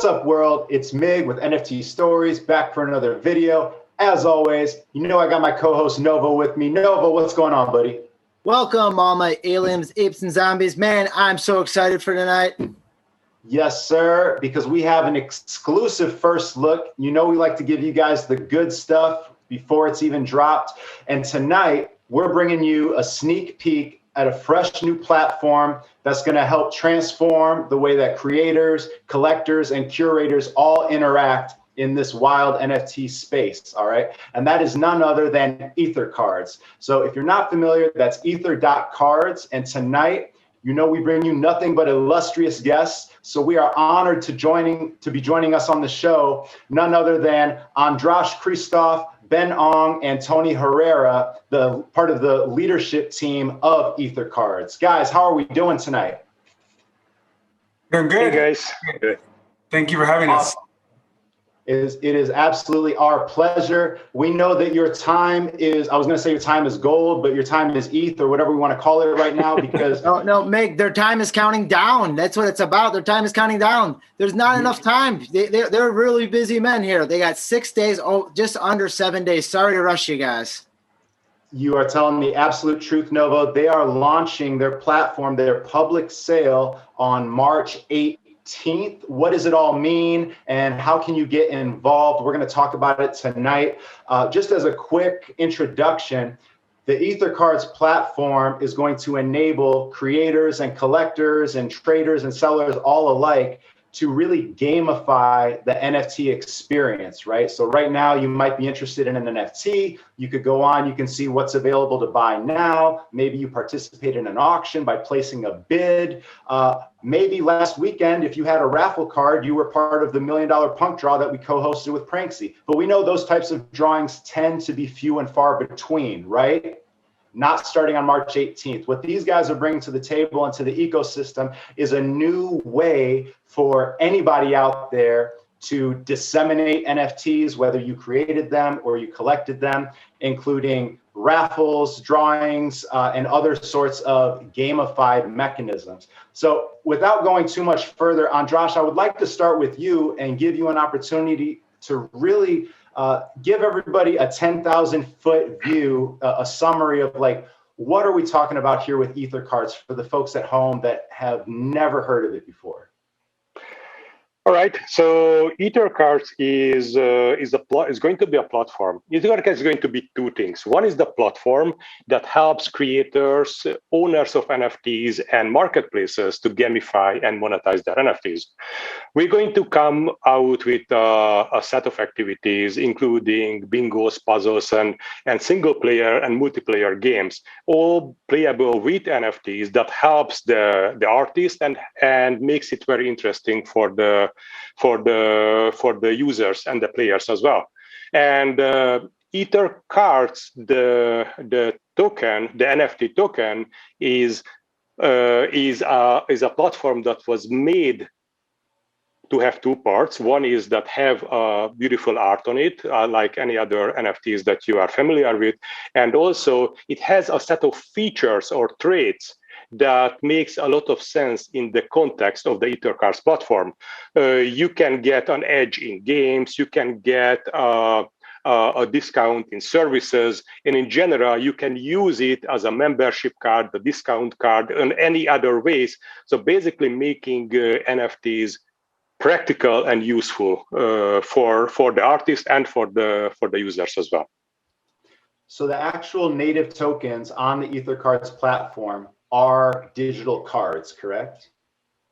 What's up, world? It's Mig with NFT Stories, back for another video. As always, you know I got my co-host Novo with me. Novo, what's going on, buddy? Welcome, all my aliens, apes, and zombies. Man, I'm so excited for tonight. Yes, sir, because we have an exclusive first look. You know we like to give you guys the good stuff before it's even dropped. And tonight, we're bringing you a sneak peek at a fresh new platform that's going to help transform the way that creators, collectors, and curators all interact in this wild NFT space, all right? And that is none other than EtherCards. So if you're not familiar, that's Ether.Cards. And tonight, you know we bring you nothing but illustrious guests. So we are honored to be joining us on the show, none other than Andras Kristof Ben Ong and Tony Herrera, the part of the leadership team of EtherCards. Guys, how are we doing tonight? Doing good. Hey guys. Good. Thank you for having us. It is absolutely our pleasure. We know that your time is, I was going to say your time is gold, but your time is ETH or whatever we want to call it right now because... No, Meg, their time is counting down. That's what it's about. Their time is counting down. There's not enough time. They're really busy men here. They got 6 days, just under 7 days. Sorry to rush you guys. You are telling the absolute truth, Novo. They are launching their platform, their public sale on March 8th. What does it all mean and how can you get involved? We're going to talk about it tonight. Just as a quick introduction, the EtherCards platform is going to enable creators and collectors and traders and sellers all alike to really gamify the NFT experience, right? So right now you might be interested in an NFT. You could go on, you can see what's available to buy now. Maybe you participate in an auction by placing a bid. Maybe last weekend, if you had a raffle card, you were part of the $1 Million Punk Draw that we co-hosted with Pranksy. But we know those types of drawings tend to be few and far between, right? Not starting on March 18th. What these guys are bringing to the table and to the ecosystem is a new way for anybody out there to disseminate NFTs, whether you created them or you collected them, including raffles, drawings, and other sorts of gamified mechanisms. So without going too much further, Andras, I would like to start with you and give you an opportunity to really give everybody a 10,000-foot view, a summary of like, what are we talking about here with EtherCards for the folks at home that have never heard of it before? All right. So EtherCards is going to be a platform. EtherCards is going to be two things. One is the platform that helps creators, owners of NFTs, and marketplaces to gamify and monetize their NFTs. We're going to come out with a set of activities, including bingos, puzzles, and single-player and multiplayer games, all playable with NFTs that helps the artist and makes it very interesting for the users and the players as well. And EtherCards, the token, the NFT token, is a platform that was made to have two parts. One is that have beautiful art on it, like any other NFTs that you are familiar with. And also it has a set of features or traits that makes a lot of sense in the context of the EtherCards platform. You can get an edge in games, you can get a discount in services, and in general, you can use it as a membership card, the discount card, and any other ways. So basically making NFTs practical and useful for the artist and for the users as well. So the actual native tokens on the EtherCards platform are digital cards, correct?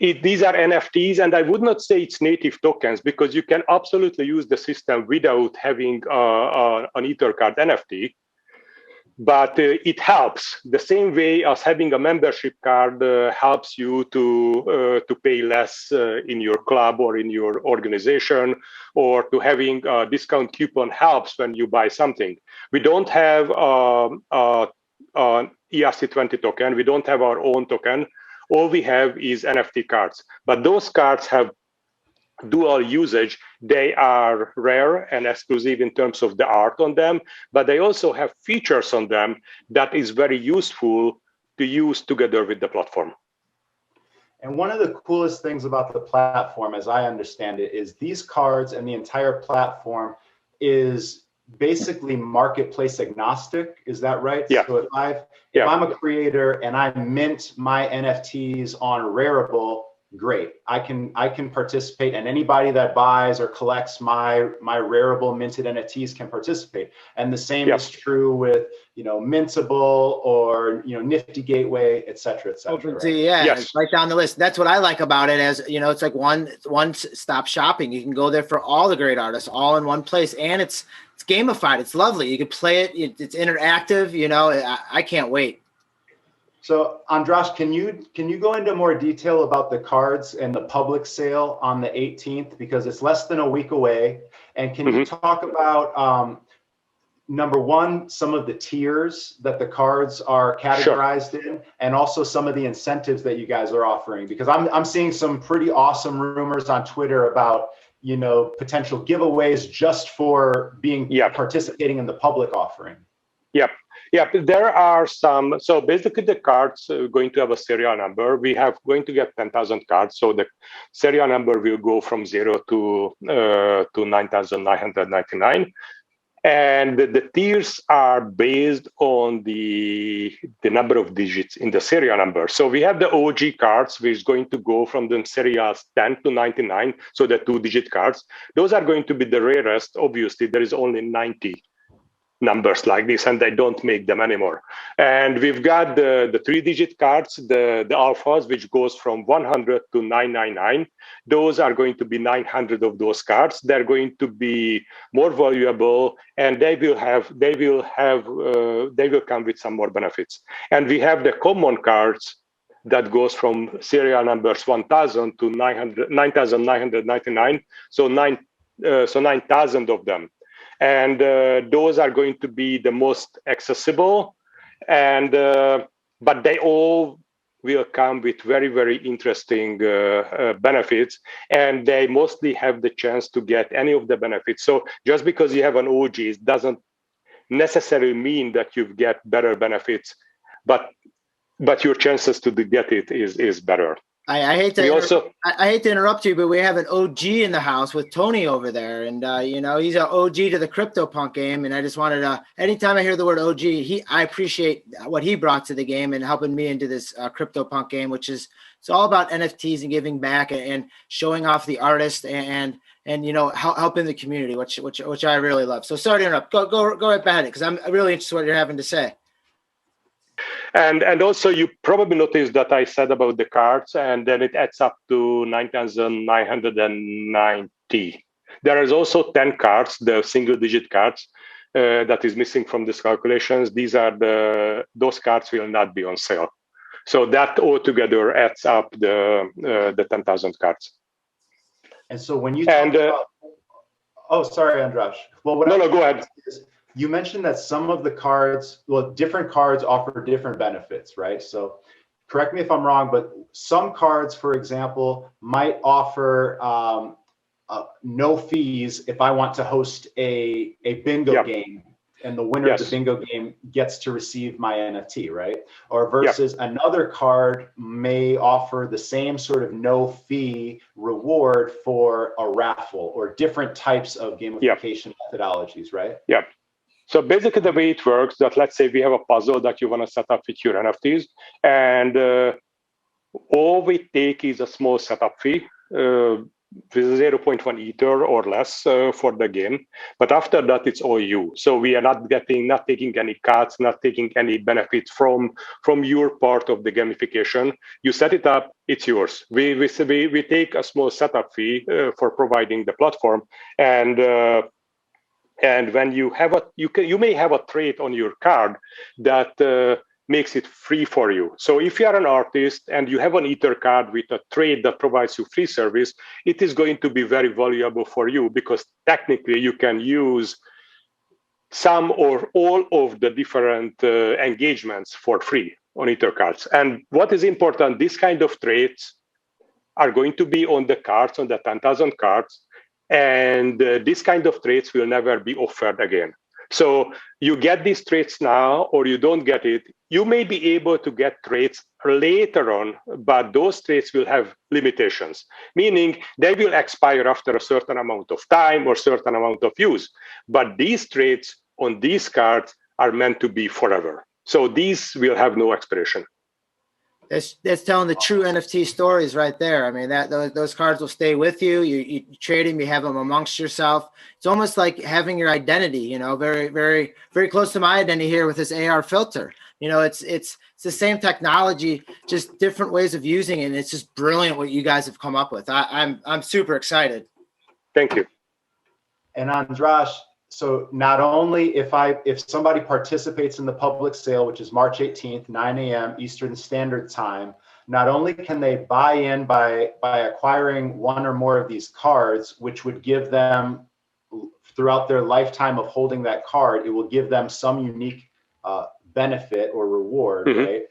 These are NFTs, and I would not say it's native tokens because you can absolutely use the system without having an EtherCard NFT. But it helps the same way as having a membership card helps you to pay less in your club or in your organization, or to having a discount coupon helps when you buy something. We don't have an ERC20 token. We don't have our own token. All we have is NFT cards. But those cards have dual usage. They are rare and exclusive in terms of the art on them, but they also have features on them that is very useful to use together with the platform. And one of the coolest things about the platform, as I understand it, is these cards and the entire platform is basically marketplace agnostic. Is that right? Yeah. So if I'm a creator and I mint my NFTs on Rarible, great. I can participate, and anybody that buys or collects my Rarible minted NFTs can participate. And the same is true with Mintable or Nifty Gateway, et cetera, et cetera. OpenSea, yeah, it's right down the list. That's what I like about it. As it's like one stop shopping. You can go there for all the great artists, all in one place, and it's gamified. It's lovely. You can play it. It's interactive. I can't wait. So Andras, can you go into more detail about the cards and the public sale on the 18th, because it's less than a week away? And can you talk about number one, some of the tiers that the cards are categorized in, and also some of the incentives that you guys are offering? Because I'm seeing some pretty awesome rumors on Twitter about potential giveaways just for participating in the public offering. Yeah, there are some. So basically, the cards are going to have a serial number. We have going to get 10,000 cards. So the serial number will go from 0 to 9,999. And the tiers are based on the number of digits in the serial number. So we have the OG cards, which is going to go from the serials 10 to 99. So the 2-digit cards. Those are going to be the rarest. Obviously, there is only 90 numbers like this, and they don't make them anymore. And we've got the 3-digit cards, the alphas, which goes from 100 to 999. Those are going to be 900 of those cards. They're going to be more valuable, and they will come with some more benefits. And we have the common cards that goes from serial numbers 1,000 to 9,999. So 9,000 of them. And those are going to be the most accessible, and but they all will come with very, very interesting benefits, and they mostly have the chance to get any of the benefits. So just because you have an OG, it doesn't necessarily mean that you get better benefits, but your chances to get it is better. I hate to interrupt you, but we have an OG in the house with Tony over there, and he's an OG to the CryptoPunk game. And I just wanted to, anytime I hear the word OG, I appreciate what he brought to the game and helping me into this CryptoPunk game, which is it's all about NFTs and giving back and showing off the artist and helping the community, which I really love. So sorry to interrupt. Go right behind it, because I'm really interested in what you're having to say. And also, you probably noticed that I said about the cards, and then it adds up to 9,990. There is also 10 cards, the single-digit cards, that is missing from these calculations. Those cards will not be on sale. So that altogether adds up the 10,000 cards. And so when you talk about, oh, sorry, Andras. Well, no, go ahead. You mentioned that some of the cards, different cards offer different benefits, right? So correct me if I'm wrong, but some cards, for example, might offer no fees if I want to host a bingo game, and the winner of the bingo game gets to receive my NFT, right? Or versus another card may offer the same sort of no fee reward for a raffle, or different types of gamification methodologies, right? Yeah. So basically the way it works, that let's say we have a puzzle that you want to set up with your NFTs, and all we take is a small setup fee, with 0.1 Ether or less for the game. But after that, it's all you. So we are not taking any cuts, not taking any benefits from your part of the gamification. You set it up, it's yours. We take a small setup fee for providing the platform, and when you have you may have a trait on your card that makes it free for you. So if you are an artist and you have an Ether card with a trait that provides you free service, it is going to be very valuable for you, because technically you can use some or all of the different engagements for free on EtherCards. And what is important, this kind of traits are going to be on the cards, on the 10,000 cards, and these kind of traits will never be offered again. So you get these traits now, or you don't get it. You may be able to get traits later on, but those traits will have limitations, meaning they will expire after a certain amount of time or certain amount of use. But these traits on these cards are meant to be forever. So these will have no expiration. That's telling the true NFT stories right there. I mean, those cards will stay with you. You trade them, you have them amongst yourself. It's almost like having your identity, you know, very, very, very close to my identity here with this AR filter. You know, it's the same technology, just different ways of using it. And it's just brilliant what you guys have come up with. I'm super excited. Thank you. And Andras, so not only if somebody participates in the public sale, which is March 18th, 9 a.m. Eastern Standard Time, not only can they buy in by acquiring one or more of these cards, which would give them throughout their lifetime of holding that card, it will give them some unique benefit or reward, right?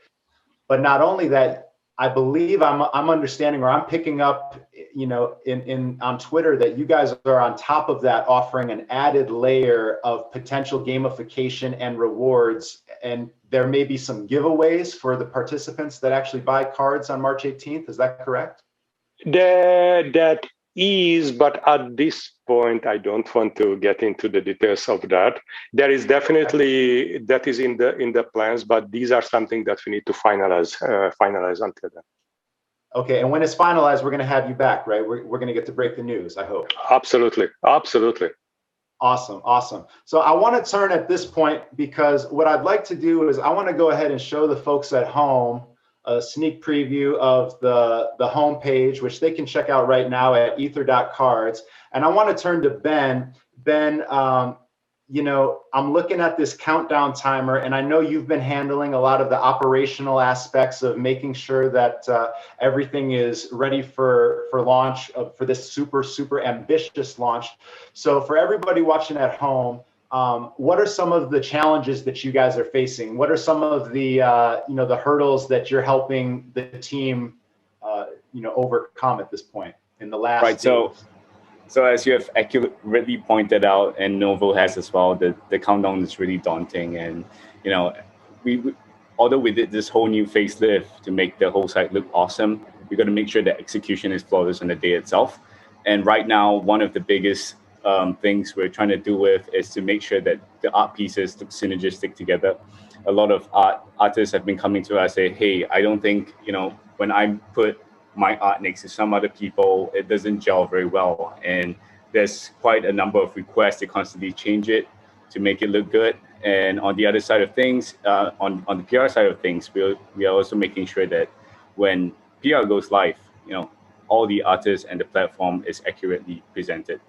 But not only that, I believe I'm understanding, or I'm picking up, you know, on Twitter, that you guys are on top of that offering an added layer of potential gamification and rewards, and there may be some giveaways for the participants that actually buy cards on March 18th. Is that correct? That is, but at this point, I don't want to get into the details of that. There is definitely, that is in the plans, but these are something that we need to finalize until then. Okay, and when it's finalized, we're going to have you back, right? We're going to get to break the news, I hope. Absolutely, absolutely. Awesome, awesome. So I want to turn at this point, because what I'd like to do is I want to go ahead and show the folks at home a sneak preview of the homepage, which they can check out right now at Ether.Cards. And I want to turn to Ben. Ben, you know, I'm looking at this countdown timer, and I know you've been handling a lot of the operational aspects of making sure that everything is ready for launch, for this super ambitious launch. So for everybody watching at home, what are some of the challenges that you guys are facing? What are some of the you know, the hurdles that you're helping the team you know, overcome at this point in the last? Right. So as you have accurately pointed out, and Novo has as well, the countdown is really daunting. And you know, although we did this whole new facelift to make the whole site look awesome, we got to make sure that execution is flawless on the day itself. And right now, one of the biggest things we're trying to do with is to make sure that the art pieces look synergistic together. A lot of artists have been coming to us say, hey, I don't think, you know, when I put my art next to some other people, it doesn't gel very well. And there's quite a number of requests to constantly change it to make it look good. And on the other side of things, on the PR side of things, we are also making sure that when PR goes live, you know, all the artists and the platform is accurately presented.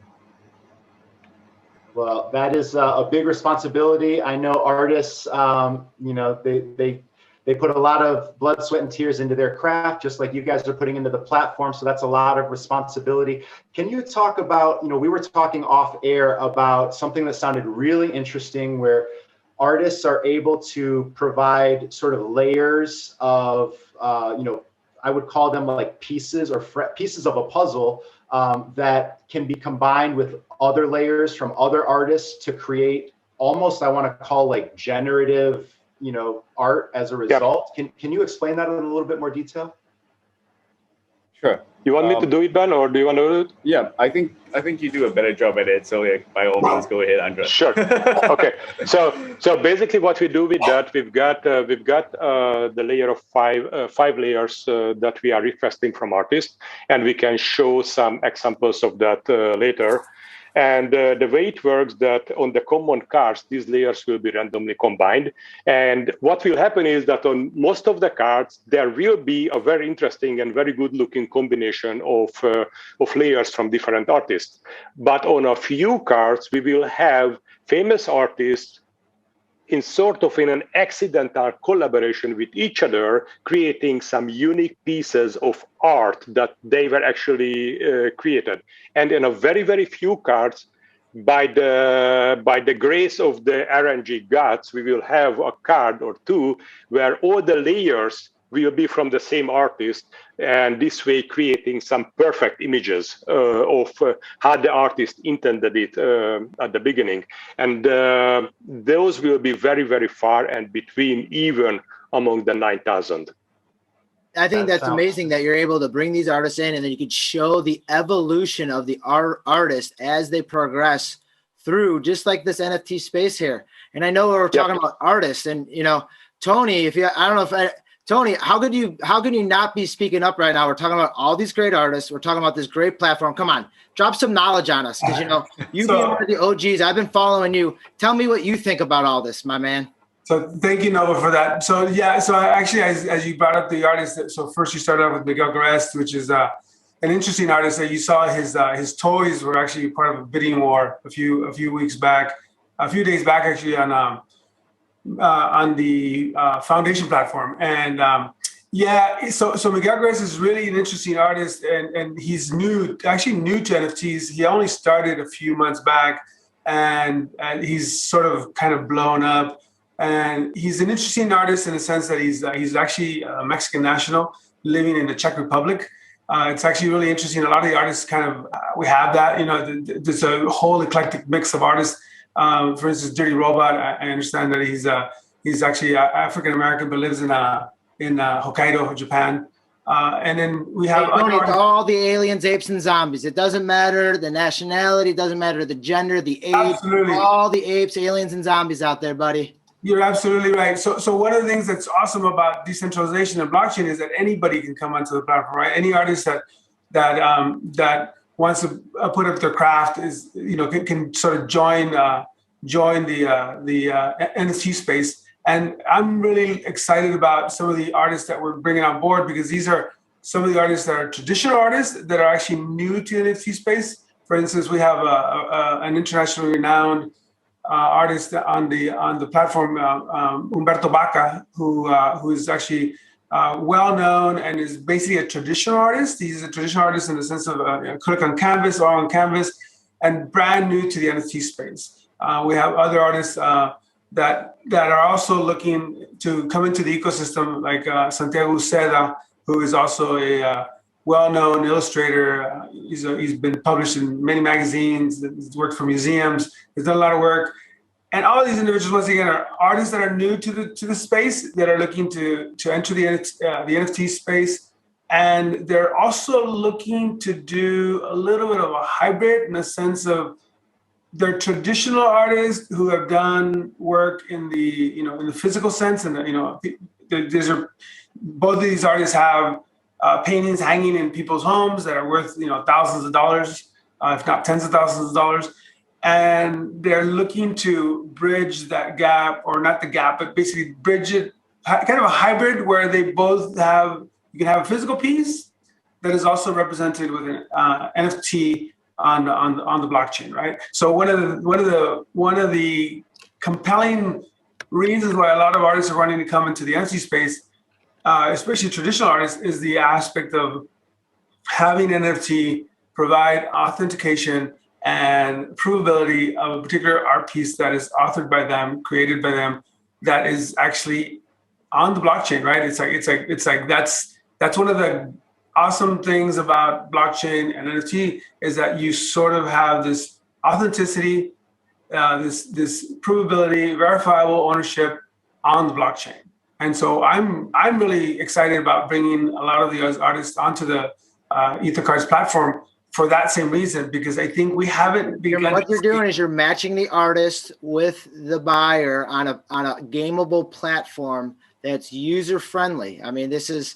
Well, that is a big responsibility. I know artists, you know, they put a lot of blood, sweat, and tears into their craft, just like you guys are putting into the platform. So that's a lot of responsibility. Can you talk about, you know, we were talking off air about something that sounded really interesting, where artists are able to provide sort of layers of, you know, I would call them like pieces or pieces of a puzzle that can be combined with other layers from other artists to create almost, I want to call like generative, you know, art as a result. Yep. Can you explain that in a little bit more detail? Sure. You want me to do it, Ben, or do you want to do it? Yeah, I think you do a better job at it. So yeah, by all means, go ahead, Andras. Sure. Okay. So basically, what we do with that, we've got the layer of five layers that we are requesting from artists, and we can show some examples of that later. And the way it works, that on the common cards, these layers will be randomly combined. And what will happen is that on most of the cards, there will be a very interesting and very good looking combination of layers from different artists. But on a few cards, we will have famous artists in an accidental collaboration with each other, creating some unique pieces of art that they were actually created. And in a very, very few cards, by the grace of the RNG gods, we will have a card or two where all the layers will be from the same artist, and this way creating some perfect images of how the artist intended it at the beginning. And those will be very, very far and between, even among the 9,000. I think that's amazing that you're able to bring these artists in, and then you could show the evolution of the artist as they progress through, just like this NFT space here. And I know we're talking about artists, and Tony, Tony, how could you not be speaking up right now? We're talking about all these great artists. We're talking about this great platform. Come on, drop some knowledge on us, because you being one of the OGs, I've been following you. Tell me what you think about all this, my man. So thank you, Nova, for that. So actually, as you brought up the artist, so first you started off with Miguel Garest, which is an interesting artist that you saw his toys were actually part of a bidding war a few days back, actually, on the Foundation platform. And so Miguel Garest is really an interesting artist, and he's new to NFTs. He only started a few months back, and he's sort of kind of blown up. And he's an interesting artist in the sense that he's actually a Mexican national living in the Czech Republic. It's actually really interesting. A lot of the artists we have that, there's a whole eclectic mix of artists. For instance, Dirty Robot, I understand that he's actually African-American, but lives in Hokkaido, Japan. And then we have all the aliens, apes, and zombies. It doesn't matter the nationality, it doesn't matter the gender, the age. Absolutely. All the apes, aliens, and zombies out there, buddy. You're absolutely right. So one of the things that's awesome about decentralization and blockchain is that anybody can come onto the platform, right? Any artist that wants to put up their craft is can sort of join the NFT space. And I'm really excited about some of the artists that we're bringing on board, because these are some of the artists that are traditional artists that are actually new to NFT space. For instance, we have an internationally renowned artist on the platform, Humberto Baca, who is actually well known and is basically a traditional artist. He's a traditional artist in the sense of click on canvas or on canvas, and brand new to the NFT space. We have other artists that are also looking to come into the ecosystem, like Santiago Uceda, who is also a well-known illustrator. He's been published in many magazines. He's worked for museums. He's done a lot of work. And all of these individuals, once again, are artists that are new to the space, that are looking to enter the NFT space. And they're also looking to do a little bit of a hybrid, in the sense of they're traditional artists who have done work in the in the physical sense, and both of these artists have paintings hanging in people's homes that are worth thousands of dollars, if not tens of thousands of dollars, and they're looking to bridge that gap, or not the gap, but basically bridge it, kind of a hybrid where they both have. You can have a physical piece that is also represented with an NFT on the blockchain, right? So one of the compelling reasons why a lot of artists are wanting to come into the NFT space, especially traditional artists, is the aspect of having NFT provide authentication and provability of a particular art piece that is authored by them, created by them, that is actually on the blockchain, right? It's like that's one of the awesome things about blockchain and NFT, is that you sort of have this authenticity, this provability, verifiable ownership on the blockchain. And so I'm really excited about bringing a lot of these artists onto the EtherCards platform for that same reason, because I think we haven't begun. What you're doing is you're matching the artist with the buyer on a gameable platform that's user friendly. I mean, this is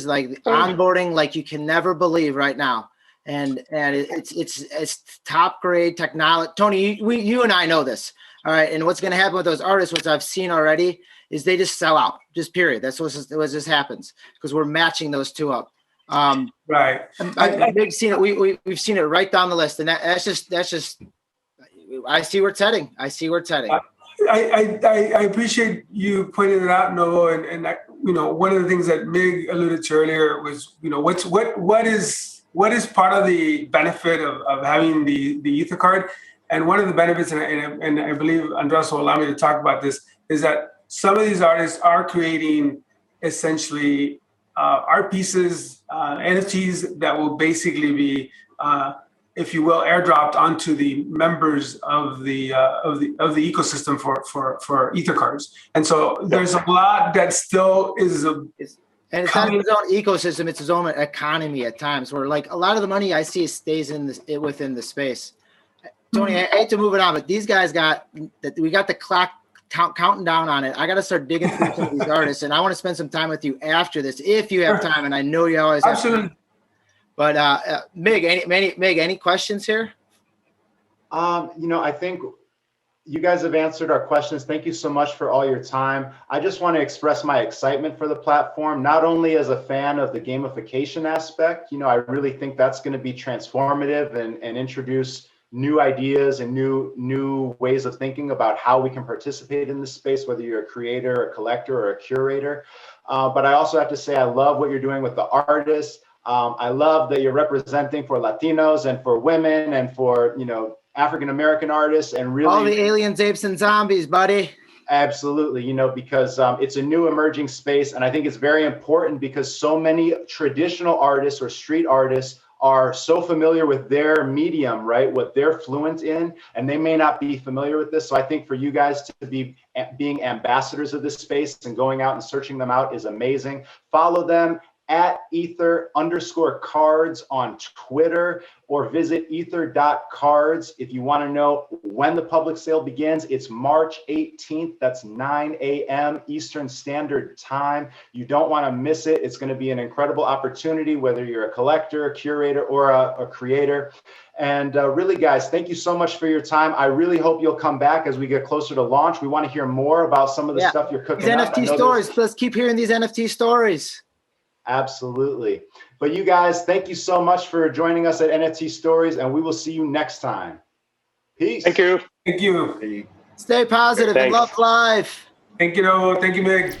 like onboarding like you can never believe right now, and it's top grade technology. Tony, you and I know this, all right. And what's going to happen with those artists, which I've seen already, is they just sell out. Just period. That's what just happens, because we're matching those two up. Right. We've seen it. We've seen it right down the list, and that's just. I see where it's heading. I appreciate you pointing it out, Novo, and one of the things that Mig alluded to earlier was what is part of the benefit of having the EtherCard, and one of the benefits, and I believe Andras will allow me to talk about this, is that some of these artists are creating essentially art pieces, NFTs that will basically be, if you will, airdropped onto the members of the ecosystem for EtherCards. And so there's a lot that still is and it's not its own ecosystem; it's its own economy at times. Where like a lot of the money I see stays in within the space. Tony, I hate to move it on, but these guys we got the clock counting down on it. I got to start digging through some of these artists, and I want to spend some time with you after this if you have time. And I know you always have time. But Mig, any questions here? I think you guys have answered our questions. Thank you so much for all your time. I just want to express my excitement for the platform, not only as a fan of the gamification aspect. I really think that's going to be transformative and introduce new ideas and new ways of thinking about how we can participate in this space, whether you're a creator, a collector, or a curator. But I also have to say, I love what you're doing with the artists. I love that you're representing for Latinos and for women and for, African-American artists and really all the aliens, apes, and zombies, buddy. Absolutely, because it's a new emerging space. And I think it's very important because so many traditional artists or street artists are so familiar with their medium, right? What they're fluent in, and they may not be familiar with this. So I think for you guys to be being ambassadors of this space and going out and searching them out is amazing. Follow them at Ether_Cards on Twitter, or visit Ether.Cards if you want to know when the public sale begins. It's March 18th. That's 9 a.m. Eastern Standard Time. You don't want to miss it. It's going to be an incredible opportunity, whether you're a collector, a curator, or a creator. And really, guys, thank you so much for your time. I really hope you'll come back as we get closer to launch. We want to hear more about some of the stuff you're cooking up. These NFT stories. Let's keep hearing these NFT stories. Absolutely. But you guys, thank you so much for joining us at NFT Stories, and we will see you next time. Peace. Thank you. Thank you. Stay positive and love life. Thank you, Meg.